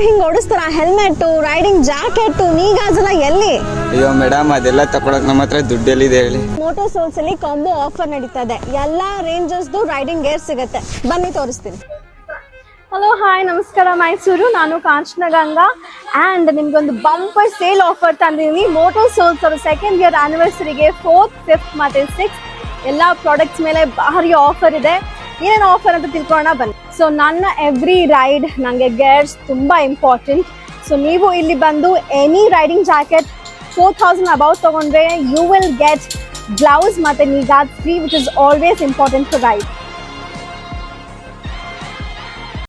ಹಿಂಗ್ ಓಡಿಸ್ತಾರ helmet, riding jacket, ನೀ ಗಾಜೆಲ್ಲ ಎಲ್ಲಿ? ಅಯ್ಯೋ ಮೇಡಮ್, ಅದೆಲ್ಲ ತಗೊಳಕ್ ನಮ್ಮ ಹತ್ರ ದುಡ್ಡೆಲ್ಲಿದೆ ಹೇಳಿ. ಮೋಟೋ ಸೋಲ್ಸ್ ಅಲ್ಲಿ ಕಾಂಬೋ ಆಫರ್ ನಡೀತಾ ಇದೆ. ಎಲ್ಲಾ ರೇಂಜಸ್ದು ರೈಡಿಂಗ್ ಗೇರ್ ಸಿಗುತ್ತೆ, ಬನ್ನಿ ತೋರಿಸ್ತೀನಿ. ಹಲೋ ಹಾಯ್ ನಮಸ್ಕಾರ ಮೈಸೂರು, ನಾನು ಕಾಂಚನ ಗಂಗಾ ಆ್ಯಂಡ್ ನಿಮ್ಗೊಂದು ಬಂಪರ್ ಸೇಲ್ ಆಫರ್ ತಂದಿದ್ದೀನಿ. ಮೋಟೋ ಸೋಲ್ಸ್ ಅವರು ಸೆಕೆಂಡ್ ಇಯರ್ ಆನಿವರ್ಸರಿಗೆ 4th, 5th ಮತ್ತು 6th ಎಲ್ಲ ಪ್ರಾಡಕ್ಟ್ಸ್ ಮೇಲೆ ಭಾರಿ ಆಫರ್ ಇದೆ. ಏನೇನು ಆಫರ್ ಅಂತ ತಿಳ್ಕೊಳ್ಳೋಣ ಬನ್ನಿ. ಸೊ ನನ್ನ ಎವ್ರಿ ರೈಡ್ ನನಗೆ ಗೇರ್ಸ್ ತುಂಬ ಇಂಪಾರ್ಟೆಂಟ್. ಸೊ ನೀವು ಇಲ್ಲಿ ಬಂದು ಎನಿ ರೈಡಿಂಗ್ ಜಾಕೆಟ್ 4000 ಅಬೌವ್ ತೊಗೊಂಡ್ರೆ ಯು ವಿಲ್ ಗೆಟ್ ಗ್ಲೌಸ್ ಮತ್ತು knee guard free, which is always important to ride.